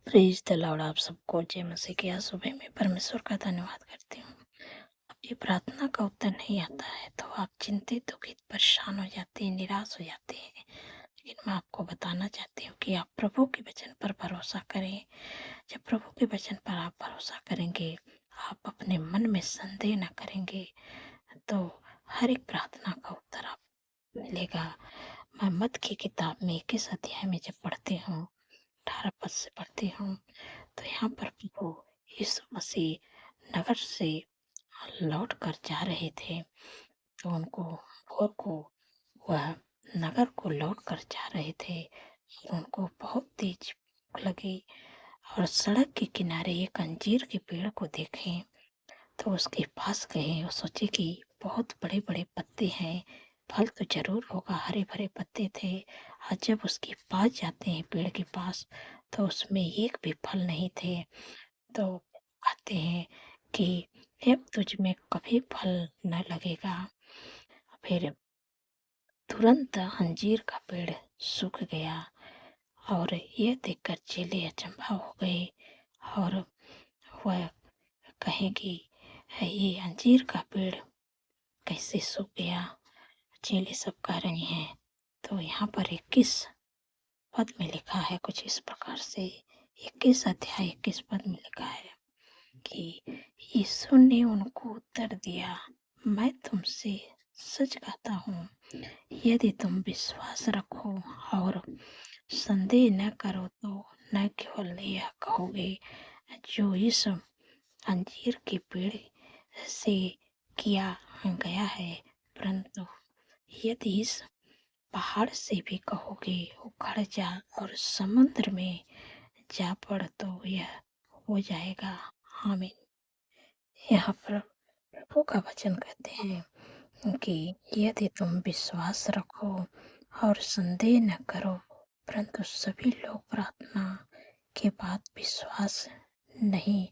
Praise the Lord. आप सबको जय मसीह की आज सुबह में परमेश्वर का धन्यवाद करती हूँ। आपकी प्रार्थना का उत्तर नहीं आता है तो आप चिंतित, दुखित, परेशान हो जाते हैं, निराश हो जाते हैं। लेकिन मैं आपको बताना चाहती हूँ कि आप प्रभु के वचन पर भरोसा करें। जब प्रभु के वचन पर आप भरोसा करेंगे, आप अपने मन में संदेह न करेंगे, तो हर एक प्रार्थना का उत्तर आप मिलेगा। मैं मत्ती की किताब में 21 अध्याय में जब पढ़ती हूँ, 18 पद से पढ़ती हूँ, तो यहाँ पर प्रभु यीशु मसीह नगर से लौट कर जा रहे थे। तो उनको भोर को वह नगर को लौट कर जा रहे थे और उनको बहुत तेज भूख लगी और सड़क के किनारे एक अंजीर के पेड़ को देखें तो उसके पास गए और सोचे कि बहुत बड़े बड़े पत्ते हैं, फल तो जरूर होगा। हरे भरे पत्ते थे और जब उसके पास जाते हैं पेड़ के पास तो उसमें एक भी फल नहीं थे। तो कहते हैं कि अब तुझ में कभी फल न लगेगा। फिर तुरंत अंजीर का पेड़ सूख गया और यह देखकर चेले अचंभा हो गए और वह कहें कि ये अंजीर का पेड़ कैसे सूख गया। चेले सब कह रहे हैं। तो यहाँ पर 21 पद में लिखा है कुछ इस प्रकार से। 21 अध्याय 21 पद में लिखा है कि यीशु ने उनको उत्तर दिया, मैं तुमसे सच कहता हूँ, यदि तुम विश्वास रखो और संदेह न करो तो न केवल यह कहोगे जो इस अंजीर के पेड़ से किया गया है, परंतु यदि इस पहाड़ से भी कहोगे उखड़ जा और समुद्र में जा पड़ तो यह हो जाएगा। आमीन। यहाँ पर प्रभु का वचन कहते हैं कि यदि तुम विश्वास रखो और संदेह न करो, परंतु सभी लोग प्रार्थना के बाद विश्वास नहीं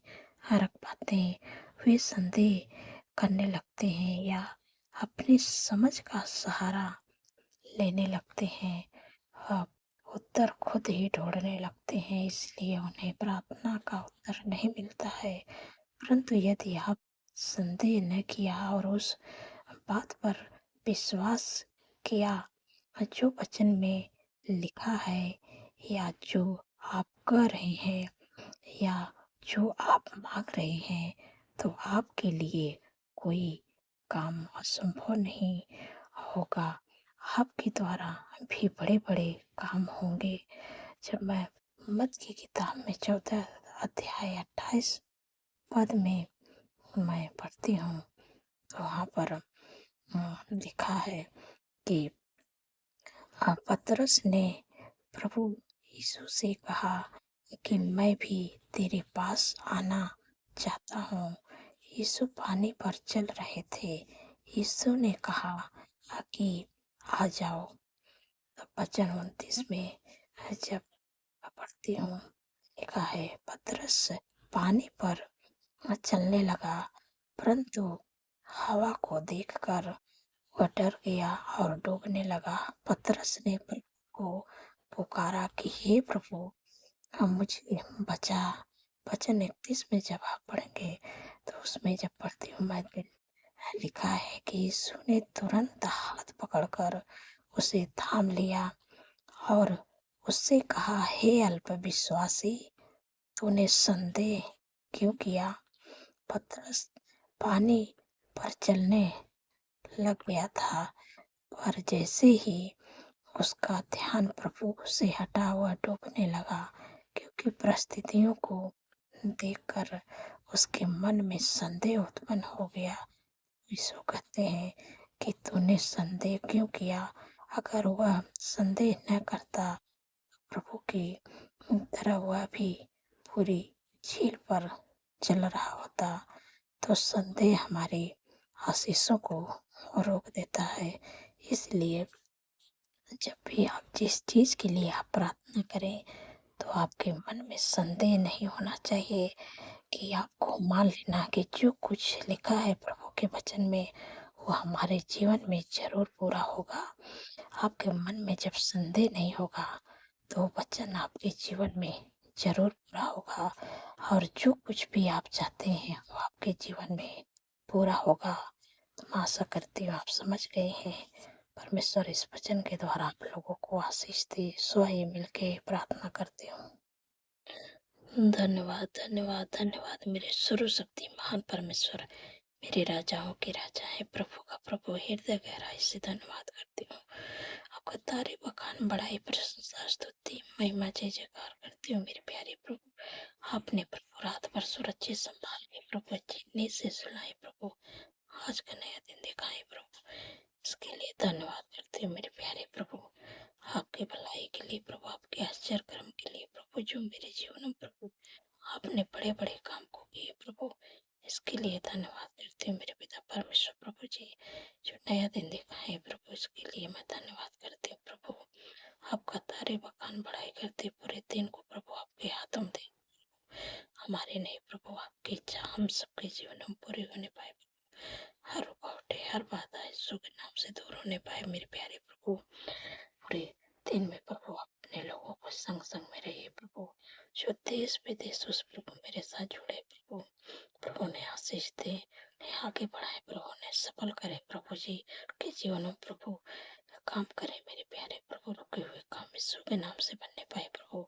रख पाते। वे संदेह करने लगते हैं या अपनी समझ का सहारा लेने लगते हैं। उत्तर खुद ही ढूंढने लगते हैं, इसलिए उन्हें प्रार्थना का उत्तर नहीं मिलता है। परंतु यदि आप संदेह न किया और उस बात पर विश्वास किया जो वचन में लिखा है या जो आप कर रहे हैं या जो आप मांग रहे हैं, तो आपके लिए कोई काम असंभव नहीं होगा। आपके द्वारा भी बड़े बड़े काम होंगे। जब मैं मत्ती की किताब में 14 अध्याय 28 पद में मैं पढ़ती हूँ तो वहाँ पर लिखा है कि पतरस ने प्रभु यीशु से कहा कि मैं भी तेरे पास आना चाहता हूँ। यीशु पानी पर चल रहे थे। यीशु ने कहा कि आ जाओ। तो वचन 29 में जब पढ़ती हूँ लिखा है पतरस पानी पर चलने लगा, परंतु हवा को देखकर वह डर गया और डूबने लगा। पतरस ने प्रभु को पुकारा कि हे प्रभु, अब मुझे बचा। वचन 31 में जब आप पढ़ेंगे तो उसमें जब पढ़ती हूँ मैं लिखा है कि यीशु ने तुरंत हाथ पकड़कर उसे थाम लिया और उससे कहा, हे अल्प विश्वासी, तूने संदेह क्यों किया। पतरस पानी पर चलने लग गया था, पर जैसे ही उसका ध्यान प्रभु से हटा हुआ डूबने लगा, क्योंकि परिस्थितियों को देखकर उसके मन में संदेह उत्पन्न हो गया। यीशु कहते हैं कि तूने संदेह क्यों किया। अगर वह संदेह न करता, प्रभु की तरह वह भी पूरी झील पर चल रहा होता। तो संदेह हमारे आशीषों को रोक देता है। इसलिए जब भी आप जिस चीज के लिए आप प्रार्थना करें तो आपके मन में संदेह नहीं होना चाहिए कि आपको मान लेना कि जो कुछ लिखा है प्रभु के वचन में वो हमारे जीवन में जरूर पूरा होगा। आपके मन में जब संदेह नहीं होगा तो वचन आपके जीवन में ज़रूर पूरा होगा और जो कुछ भी आप चाहते हैं वो आपके जीवन में पूरा होगा। तो मैं आशा करती हूँ आप समझ गए हैं। परमेश्वर इस वचन के द्वारा आप लोगों को आशीष दे। सो आइए मिलके प्रार्थना करती हूँ। धन्यवाद, धन्यवाद, धन्यवाद मेरे सर्वशक्ति महान परमेश्वर, मेरे राजाओं के राजा है, प्रभु का प्रभु, हृदय गहराई से धन्यवाद करती हूँ। आपका तारीफ बखान बढ़ाई प्रशंसा स्तुति महिमा जय जयकार करती हूँ मेरे प्यारे प्रभु। आपने प्रभु रात भर सुरक्षित संभाल के प्रभु अच्छी नींद से सुनाए प्रभु, आज का नया दिन दिखाए प्रभु, इसके लिए धन्यवाद करती हूँ मेरे प्यारे प्रभु। आपके भलाई के लिए प्रभु, आपके आश्चर्य कर्म के लिए प्रभु, जो मेरे जीवन में प्रभु आपने बड़े बड़े काम को किए प्रभु, इसके लिए धन्यवाद करती हूँ मेरे पिता परमेश्वर प्रभु जी। जो नया दिन दिखाए प्रभु, इसके लिए मैं धन्यवाद करती हूँ प्रभु। आपका तारीफ बखान बढ़ाई करते पूरे दिन को प्रभु आपके हाथों में दे। हमारे नहीं प्रभु, आपकी इच्छा हम सबके जीवन में पूरी होने पाए। हर रुकावटें, हर बाधा यीशु के नाम से दूर होने पाए मेरे प्यारे प्रभु। पूरे दिन में प्रभु अपने लोगों को संग संग में रहिए प्रभु। जो देश विदेश उस प्रभु मेरे साथ जुड़े प्रभु, प्रभु ने आशीष दे, उन्हें आगे बढ़ाए प्रभु, ने सफल करे प्रभु जी के जीवन में प्रभु। काम करे मेरे प्यारे प्रभु, रुके हुए काम यीशु के नाम से बनने पाए प्रभु।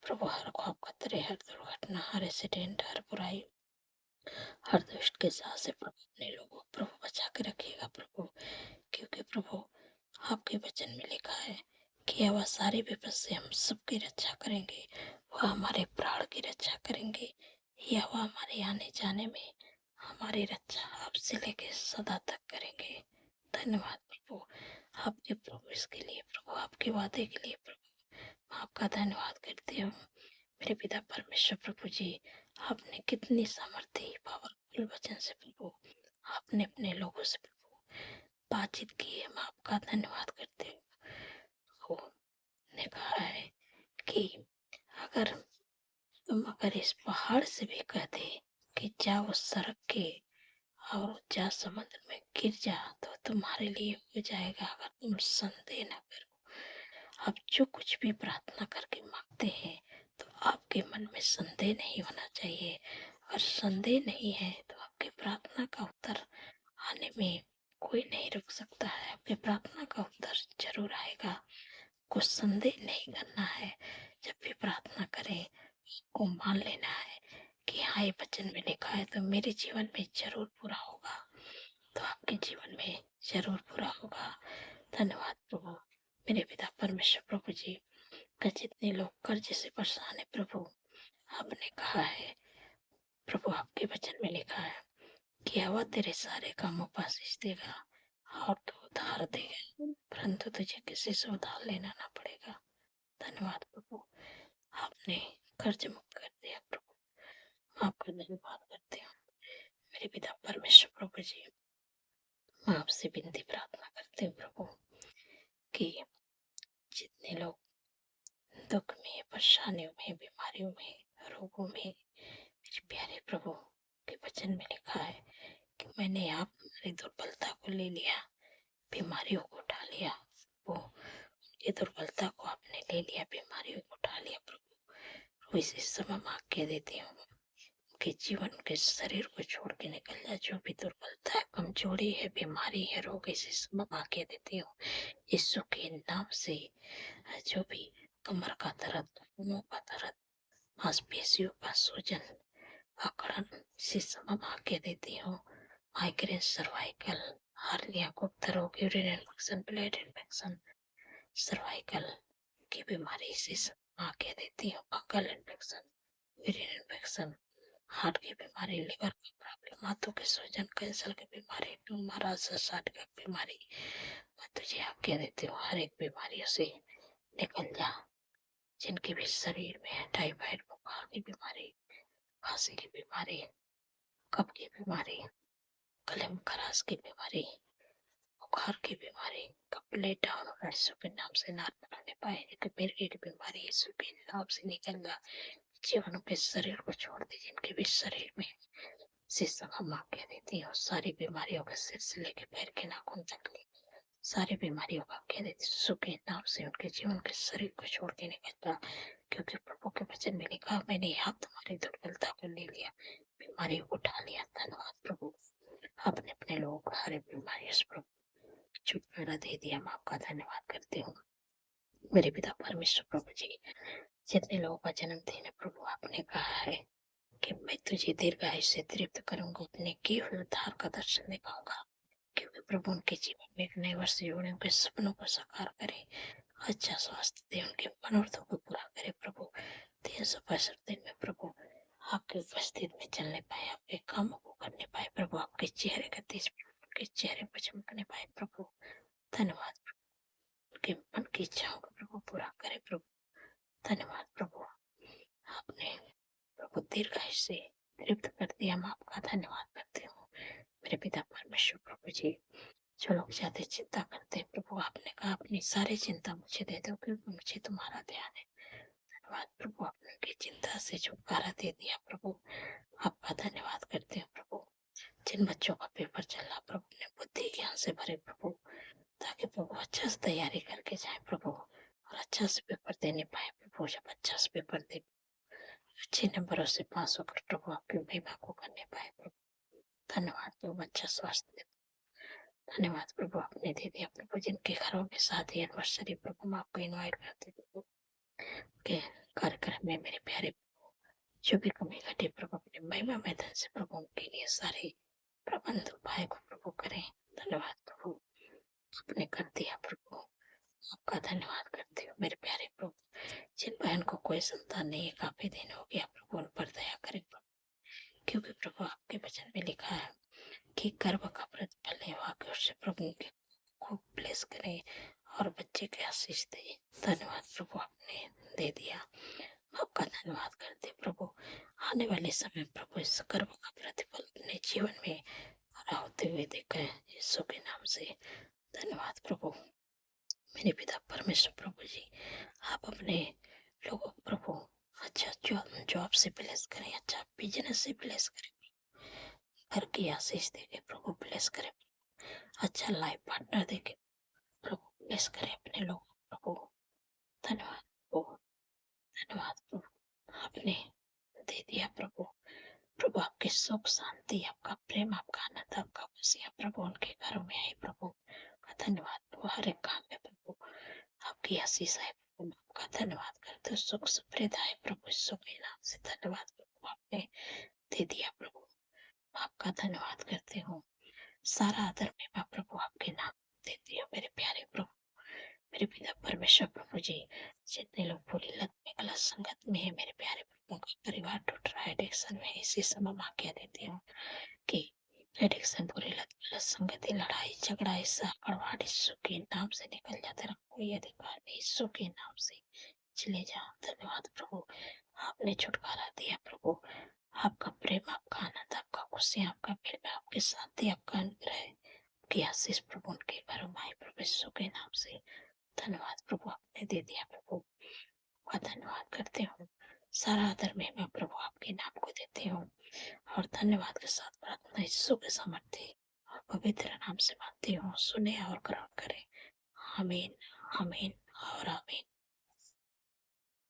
प्रभु हर ख्वाब खतरे, हर दुर्घटना, हर एक्सीडेंट, हर बुराई, हर दुष्ट के साथ से प्रभु अपने लोगों को प्रभु बचा के रखिएगा प्रभु। क्योंकि प्रभु आपके वचन में लिखा है कि वह सारे विपद से हम सबकी रक्षा करेंगे, वह हमारे प्राण की रक्षा करेंगे, या वह हमारे आने जाने में हमारी रक्षा आपसे लेके सदा तक करेंगे। धन्यवाद प्रभु आपके प्रभु, इसके लिए प्रभु, आपके वादे के लिए प्रभु आपका धन्यवाद करती हूँ मेरे पिता परमेश्वर प्रभु जी। आपने कितनी सामर्थ्य पावरफुल वचन से प्रभु आपने अपने लोगों से प्रभु बातचीत की है, मैं आपका धन्यवाद करती हूँ। ने कहा है कि अगर तुम इस पहाड़ से भी कह दे कि जाओ सड़क के और जा समुद्र में गिर जा, तो तुम्हारे लिए हो जाएगा, अगर तुम संदेह न करो। आप जो कुछ भी प्रार्थना करके मांगते हैं तो आपके मन में संदेह नहीं होना चाहिए। अगर संदेह नहीं है तो आपकी प्रार्थना का उत्तर आने में कोई नहीं रुक सकता है। आपकी प्रार्थना का उत्तर जरूर आएगा। कुछ संदेह नहीं करना है। जब भी प्रार्थना करें को मान लेना है कि हाँ ये वचन में लिखा है तो मेरे जीवन में जरूर पूरा होगा, तो आपके जीवन में जरूर पूरा होगा। धन्यवाद प्रभु मेरे पिता परमेश्वर प्रभु जी। का जितने लोग कर्ज से परेशान है प्रभु, आपने कहा है प्रभु, आपके वचन में लिखा है कि वह तेरे सारे कामों पर आशीष देगा और तू उधार देगा, परंतु तुझे किसी से उधार लेना ना पड़ेगा। धन्यवाद प्रभु, आपने कर्ज मुक्त कर दिया प्रभु, मैं आपका धन्यवाद करती हूँ मेरे पिता परमेश्वर प्रभु जी। मैं आपसे विनती प्रार्थना करती हूँ प्रभु कि जितने लोग दुख में, परेशानियों में, बीमारियों में, रोगों में, मेरे प्यारे प्रभु के वचन में लिखा है कि मैंने आप हमारी दुर्बलता को ले लिया, बीमारियों को उठा लिया। वो ये दुर्बलता को आपने ले लिया, बीमारियों को उठा लिया प्रभु। इसी समय मैं आज्ञा देती हूँ कि जीवन के शरीर को छोड़ के निकल जाए। जो भी दुर्बलता है, कमजोरी है, बीमारी है, रोग, इसी समय मैं आज्ञा देती हूँ यीशु के नाम से। जो भी कमर का दर्द, मुंह का दर्द, मांसपेशियों का सूजन, अकड़न, इसी समय मैं आज्ञा देती हूँ। माइग्रेन, सर्वाइकल, हार्निया, गुप्त रोग, urine infection, blood infection, cervical की बीमारी इसी समय आज्ञा देती हूँ। Fungal infection, urine infection, heart की बीमारी, लिवर की प्रॉब्लम, हाथों के सूजन, कैंसर की बीमारी, ट्यूमर, अल्सर की बीमारी, मैं तुझे आज्ञा देती हूँ हर एक बीमारियों से निकल जा। जिनके भी शरीर में है टाइफाइड, बुखार की बीमारी, खांसी की बीमारी, कफ की बीमारी, गले में खराश की बीमारी, बुखार की बीमारी, कपड़े डाउन और यीशु के नाम से ना बनाने पाए, मिर्गी की बीमारी यीशु के नाम से निकल जा। जीवन के शरीर को छोड़ दे जिनके भी शरीर में शीशा मार के देती हूँ। सारी बीमारियों के सिर से लेके पैर के नाखून तक ली, सारी बीमारियों का कह देती यीशु के नाम से उनके जीवन के शरीर को छोड़ के निकल जा। क्योंकि प्रभु के वचन में लिखा, मैंने यहाँ तुम्हारी दुर्बलता को ले लिया, बीमारी को उठा लिया। धन्यवाद प्रभु, आपने अपने लोगों को हर एक बीमारी से प्रभु छुटकारा दे दिया। मैं आपका धन्यवाद करती हूँ मेरे पिता परमेश्वर प्रभु जी। जितने लोगों का जन्मदिन है प्रभु, आपने कहा है कि मैं तुझे दीर्घायु से तृप्त करूंगा, अपने किए हुए उद्धार का दर्शन दिखाऊंगा। क्योंकि प्रभु उनके जीवन में एक नए वर्ष जोड़े, उनके सपनों को साकार करे, अच्छा स्वास्थ्य दे, उनके मनोरथों को पूरा करे प्रभु। 365 दिन में प्रभु आपके उपस्थित में चलने पाए, आपके कामों को करने पाए प्रभु, आपके चेहरे का तेज उनके चेहरे पर चमकने पाए प्रभु। धन्यवाद प्रभु, उनके मन की इच्छाओं को प्रभु पूरा करे प्रभु। धन्यवाद प्रभु, आपने प्रभु दीर्घायु से तृप्त कर दिया। मैं आपका धन्यवाद करती हूँ मेरे पिता परमेश्वर प्रभु जी। जो लोग ज्यादा चिंता करते हैं प्रभु, आपने कहा अपनी सारी चिंता मुझे दे दो, क्योंकि मुझे तुम्हारा ध्यान है। धन्यवाद प्रभु, आपने उनकी चिंता से छुटकारा दे दिया प्रभु। आपका धन्यवाद करते हैं प्रभु। जिन बच्चों का पेपर चल रहा प्रभु, ने बुद्धि ज्ञान से भरे प्रभु, ताकि प्रभु अच्छा से तैयारी करके जाए प्रभु, और अच्छा से पेपर देने पाए प्रभु। जब अच्छा से पेपर दे, अच्छे नंबरों से पास होकर प्रभु आपकी महिमा को करने पाए प्रभु। धन्यवाद प्रभु, अच्छा स्वास्थ्य दे। धन्यवाद प्रभु, आपने दे दिया प्रभु। जिनके घरों में शादी एनिवर्सरी प्रभु, मैं आपको इन्वाइट करते प्रभु के कार्यक्रम में मेरे प्यारे प्रभु, जो भी कमी घटे प्रभु अपने महिमा मैदान से प्रभु उनके लिए सारे प्रबंध उपाय को प्रभु करें। धन्यवाद प्रभु, आपने कर दिया प्रभु। आपका धन्यवाद करते हो मेरे प्यारे प्रभु। जिन बहन को कोई संतान नहीं है, काफी दिन हो गया प्रभु, उन पर दया करें प्रभु। क्योंकि प्रभु आपके वचन में लिखा है कि गर्भ का प्रतिफल नहीं हुआ, कि उससे प्रभु उनके को ब्लेस करें और बच्चे के आशीष दे। धन्यवाद प्रभु, आपने दे दिया। आपका धन्यवाद करते प्रभु। आने वाले समय प्रभु इस गर्भ का प्रतिफल अपने जीवन में हरा होते हुए देखा है, यीशु के नाम से। धन्यवाद प्रभु मेरे पिता परमेश्वर प्रभु जी। आप अपने लोगों को प्रभु अच्छा जॉब से ब्लेस करें, अच्छा बिजनेस से ब्लेस करें, घर की आशीष देके प्रभु ब्लेस करें, अच्छा लाइफ पार्टनर देके प्रभु ब्लेस करें अपने लोगों को प्रभु। धन्यवाद प्रभु, धन्यवाद प्रभु, आपने दे दिया प्रभु। प्रभु आपकी सुख शांति, आपका प्रेम, आपका आनंद, आपका खुशियाँ प्रभु उनके घरों में आई प्रभु। धन्यवाद प्रभु, हर एक काम में प्रभु आपकी आशीष है प्रभु। आपका धन्यवाद करते सुख सुप्रद है प्रभु यीशु के नाम से। धन्यवाद प्रभु, आपने दे दिया प्रभु। आपका धन्यवाद करते हूँ। सारा आदर महिमा प्रभु आपके नाम देती हूँ मेरे प्यारे प्रभु। मेरे पिता परमेश्वर प्रभु जी, जितने लोग बुरी लत में गलत संगत में है मेरे प्यारे प्रभु, का परिवार टूट रहा है, एडिक्शन में, इसी समय मां कह देती हूँ कि एडिक्शन, बुरी लत, गलत संगति, लड़ाई झगड़ा, ऐसा कड़वाहट यीशु के नाम से निकल जाता है। कोई अधिकार नहीं, यीशु के नाम से चले जाओ। धन्यवाद प्रभु, आपने छुटकारा दिया प्रभु। आपका प्रेम, आपका आनंद, आपका खुशी, आपका प्रेम, आपकी शांति, आपका अनुग्रह की आशीष प्रभु उनके घरों में आए प्रभु यीशु के नाम से। धन्यवाद प्रभु, आपने दे दिया प्रभु। आपका धन्यवाद करते हूँ। सारा आदर महिमा प्रभु आपके नाम को देते हूँ, और धन्यवाद के साथ प्रार्थना यीशु के सामर्थ्य और पवित्र नाम से मांगती हूँ। सुने और ग्रहण करें। आमीन,